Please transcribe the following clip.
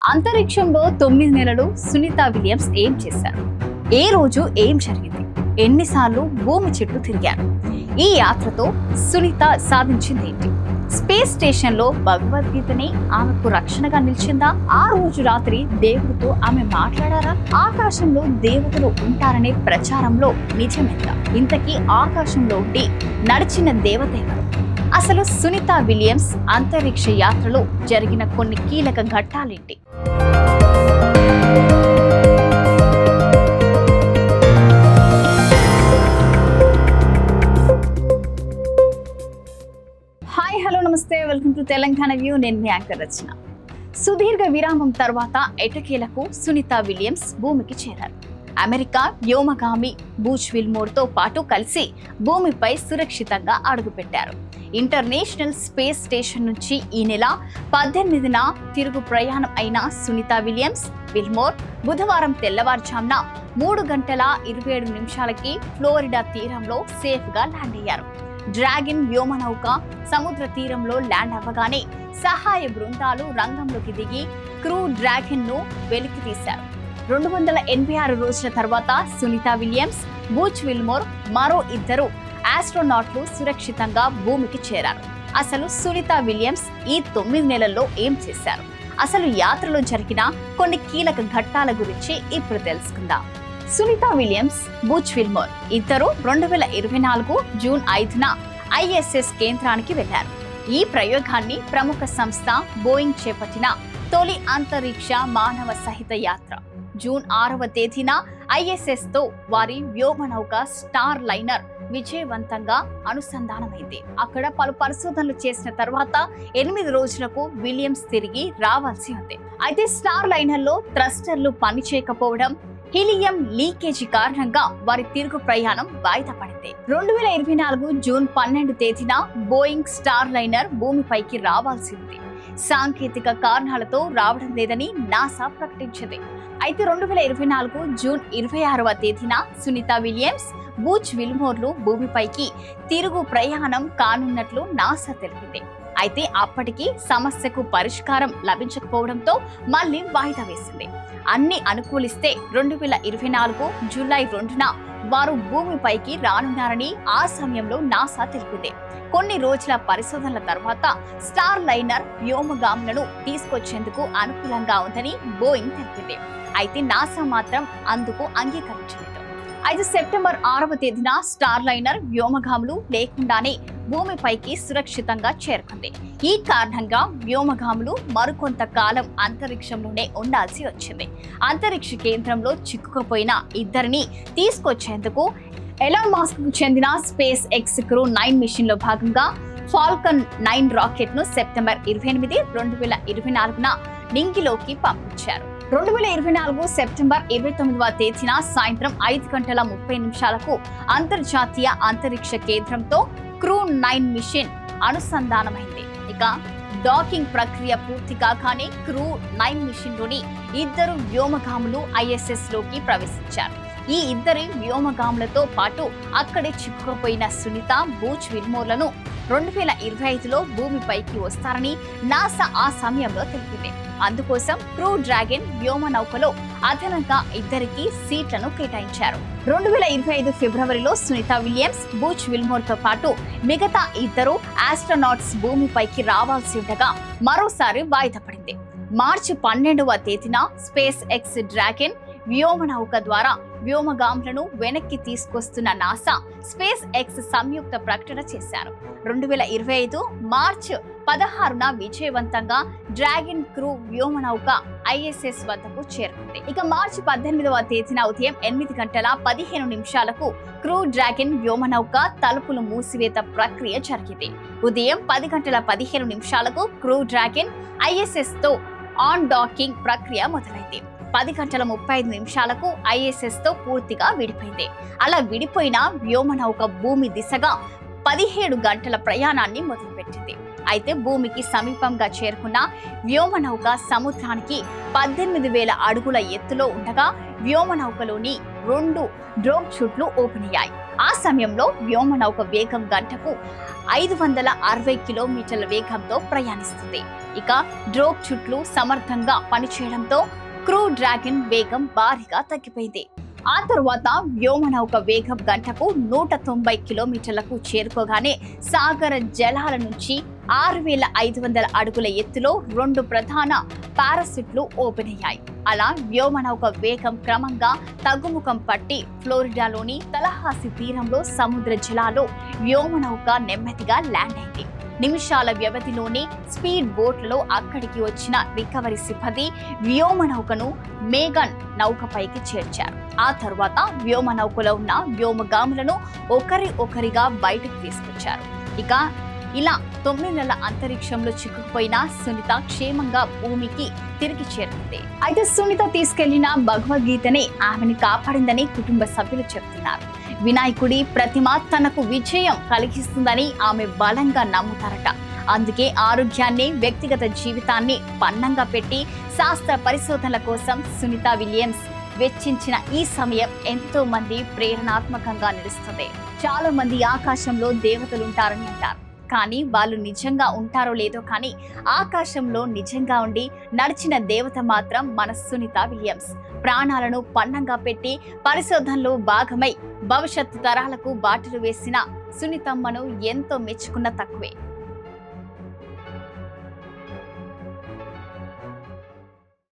అంతరిక్షంలో 9 నెలలు సునీత విలియమ్స్ ఏం చేశారు? ఏ రోజు ఏం జరిగింది? ఎన్నిసార్లు భూమి చుట్టూ తిరిగారు? ఈ యాత్రతో సునీత సాధించింది ఏంటి? స్పేస్ స్టేషన్ లో భగవద్గీతని ఆమెకు రక్షణగా నిలిచిందా? ఆ రోజు రాత్రి దేవుడితో ఆమె మాట్లాడారా? ఆకాశంలో దేవతలు ఉంటారనే ప్రచారంలో నిజమెంత? ఇంతకీ ఆకాశంలో ఉండి నడిచిన దేవత ఎవరు? అసలు సునీత విలియమ్స్ అంతరిక్ష యాత్రలో జరిగిన కొన్ని కీలక ఘట్టాలేంటి? హాయ్ హలో నమస్తే, వెల్కమ్ టు తెలంగాణ వ్యూ. నేను మీ యాంకర్ రచన. సుదీర్ఘ విరామం తర్వాత ఎటకేలకు సునీత విలియమ్స్ భూమికి చేరారు. అమెరికా వ్యోమగామి బూచ్ విల్మోర్ తో పాటు కలిసి భూమిపై సురక్షితంగా అడుగుపెట్టారు. ఇంటర్నేషనల్ స్పేస్ స్టేషన్ నుంచి ఈ నెల 18న తిరుగు ప్రయాణం అయిన సునీత విలియమ్స్ విల్మోర్ బుధవారం తెల్లవారుజామున 3:27 ఫ్లోరిడా తీరంలో సేఫ్ గా ల్యాండ్ అయ్యారు. డ్రాగన్ వ్యోమనౌక సముద్ర తీరంలో ల్యాండ్ అవ్వగానే సహాయ బృందాలు రంగంలోకి దిగి క్రూ డ్రాగన్ ను వెలికి తీశారు. 286 రోజుల తర్వాత సునీత విలియమ్స్, బూచ్ విల్మోర్ మరో 2 ఆస్ట్రోనాట్లు సురక్షితంగా భూమికి చేరారు. అసలు సునీత విలియమ్స్ ఈ 9 నెలల్లో ఏం చేశారు? అసలు యాత్రలో జరిగిన కొన్ని కీలక ఘట్టాల గురించి ఇప్పుడు తెలుసుకుందాం. Sunita Williams, Butch Wilmore 2024 June 5న ISS కేంద్రానికి వెళ్లారు. ఈ ప్రయోగాన్ని ప్రముఖ సంస్థ బోయింగ్ చేపట్టిన తొలి అంతరిక్ష మానవ సహిత యాత్ర. జూన్ 6వ తేదీన ISS తో వారి వ్యోమనౌక స్టార్ లైనర్ విజయవంతంగా అనుసంధానమైంది. అక్కడ పలు పరిశోధనలు చేసిన తర్వాత 8 రోజులకు విలియమ్స్ తిరిగి రావాల్సి ఉంది. అయితే స్టార్ లైనర్ లో థ్రస్టర్లు పనిచేయకపోవడం, హీలియం లీకేజీ కారణంగా వారి తిరుగు ప్రయాణం వాయిదా పడింది. 2024 జూన్ 12 తేదీన బోయింగ్ స్టార్ లైనర్ భూమిపైకి రావాల్సి ఉంది. సాంకేతిక కారణాలతో రావడం లేదని నాసా ప్రకటించింది. అయితే 2024 జూన్ 26వ తేదీన సునీత విలియమ్స్, బూచ్ విల్మోర్లు భూమిపైకి తిరుగు ప్రయాణం కానున్నట్లు నాసా తెలిపింది. అయితే అప్పటికి సమస్యకు పరిష్కారం లభించకపోవడంతో మళ్లీ వాయిదా వేసింది. అన్ని అనుకూలిస్తే 2024 జూలై 2న వారు భూమిపైకి రానున్నారని ఆ సమయంలో నాసా తెలిపింది. కొన్ని రోజుల పరిశోధనల తర్వాత స్టార్ లైనర్ వ్యోమగాములను తీసుకొచ్చేందుకు అనుకూలంగా ఉందని బోయింగ్ తెలిపింది. అయితే నాసా మాత్రం అందుకు అంగీకరించలేదు. అయితే సెప్టెంబర్ 6వ తేదీన స్టార్ లైనర్ వ్యోమగాములు లేకుండానే భూమిపైకి సురక్షితంగా చేరుకుంది. ఈ కారణంగా వ్యోమగాములు మరికొంత కాలం అంతరిక్షంలోనే ఉండాల్సి వచ్చింది. అంతరిక్ష కేంద్రంలో చిక్కుకుపోయిన 2 తీసుకొచ్చేందుకు ఎలాన్ మస్క్ కు చెందిన స్పేస్ ఎక్స్ క్రూ 9 మిషన్ లో భాగంగా ఫాల్కన్ 9 రాకెట్ ను సెప్టెంబర్ 28, 2024న నింగిలోకి పంపించారు. 2024 సెప్టెంబర్ 29వ తేదీన సాయంత్రం 5:30 అంతర్జాతీయ అంతరిక్ష కేంద్రంతో క్రూ 9 మిషన్ అనుసంధానమైంది. ఇక డాకింగ్ ప్రక్రియ పూర్తి కాగానే క్రూ 9 మిషన్ లోని 2 వ్యోమగాములు ISS లోకి ప్రవేశించారు. ఈ 2 వ్యోమగాములతో పాటు అక్కడే చిక్కుకుపోయిన సునీత, బూచ్ విల్మోర్లను 2025లో భూమిపైకి వస్తారని నాసా ఆ సమయంలో తెలిపింది. అందుకోసం క్రూ డ్రాగన్ వ్యోమనౌకలో అదనంగా 2 సీట్లను కేటాయించారు. 2025 ఫిబ్రవరిలో సునీత విలియమ్స్, బూచ్ విల్మోర్ తో పాటు మిగతా 2 ఆస్ట్రోనాట్స్ భూమిపైకి రావాల్సి ఉండగా మరోసారి వాయిదా పడింది. మార్చి 12వ తేదీన స్పేస్ ఎక్స్ డ్రాగన్ వ్యోమనౌక ద్వారా వ్యోమగాములను వెనక్కి తీసుకొస్తున్న నాసా, స్పేస్ ఎక్స్ సంయుక్త ప్రకటన చేశారు. 2025 మార్చ్ 16న విజయవంతంగా డ్రాగన్ క్రూ వ్యోమనౌక ISS వద్దకు చేరుకుంది. ఇక మార్చి 18వ తేదీన ఉదయం 8:15 క్రూ డ్రాగన్ వ్యోమనౌక తలుపులు మూసివేత ప్రక్రియ జరిగింది. ఉదయం 10:15 క్రూ డ్రాగన్ ISS తో ఆన్ డాకింగ్ ప్రక్రియ మొదలైంది. 10:35 ISS తో పూర్తిగా విడిపోయింది. అలా విడిపోయిన వ్యోమనౌక భూమి దిశగా 17 గంటల ప్రయాణాన్ని మొదలుపెట్టింది. అయితే భూమికి సమీపంగా చేరుకున్న వ్యోమనౌక సముద్రానికి 18,000 అడుగుల ఎత్తులో ఉండగా వ్యోమనౌకలోని 2 డ్రోప్ షూట్లు ఓపెన్ అయ్యాయి. ఆ సమయంలో వ్యోమనౌక వేగం గంటకు 560 కిలోమీటర్ల వేగంతో ప్రయాణిస్తుంది. ఇక డ్రోగ్ చుట్లు సమర్థంగా పనిచేయడంతో క్రూ డ్రాగన్ వేగం భారీగా తగ్గిపోయింది. ఆ తరువాత వ్యోమనౌక వేగం గంటకు 190 కిలోమీటర్లకు చేరుకోగానే సాగర జలాల నుంచి 6500 అడుగుల ఎత్తులో 2 ప్రధాన పారాషూట్లు ఓపెన్ అయ్యాయి. అలా వ్యోమనౌక వేగం క్రమంగా తగ్గుముఖం పట్టి ఫ్లోరిడాలోని తలహాసి తీరంలో సముద్ర జలాల్లో వ్యోమనౌక నెమ్మదిగా ల్యాండ్ అయింది. నిమిషాల వ్యవధిలోనే స్పీడ్ బోట్లలో అక్కడికి వచ్చిన రికవరీ సిబ్బంది వ్యోమనౌకను మేఘన్ నౌకపైకి చేర్చారు. ఆ తరువాత వ్యోమనౌకలో ఉన్న వ్యోమగాములను ఒకరిగా బయటకు తీసుకొచ్చారు. ఇక ఇలా 9 నెలల అంతరిక్షంలో చిక్కుకుపోయిన సునీత క్షేమంగా భూమికి తిరిగి చేరుకుంది. అయితే సునీత తీసుకెళ్లిన భగవద్గీతనే ఆమెను కాపాడిందని కుటుంబ సభ్యులు చెప్తున్నారు. వినాయకుడి ప్రతిమ తనకు విజయం కలిగిస్తుందని ఆమె బలంగా నమ్ముతారట. అందుకే ఆరోగ్యాన్ని, వ్యక్తిగత జీవితాన్ని పన్నంగా పెట్టి శాస్త్ర పరిశోధనల కోసం సునీత విలియమ్స్ వెచ్చించిన ఈ సమయం ఎంతో మంది ప్రేరణాత్మకంగా నిలుస్తుంది. చాలా మంది ఆకాశంలో దేవతలుంటారని అంటారు. కానీ వాళ్ళు నిజంగా ఉంటారో లేదో కానీ ఆకాశంలో నిజంగా ఉండి నడిచిన దేవత మాత్రం మన సునీత విలియమ్స్. ప్రాణాలను పన్నంగా పెట్టి పరిశోధనలో భాగమై భవిష్యత్తు తరాలకు బాటలు వేసిన సునీతమ్మను ఎంతో మెచ్చుకున్న తక్కువే.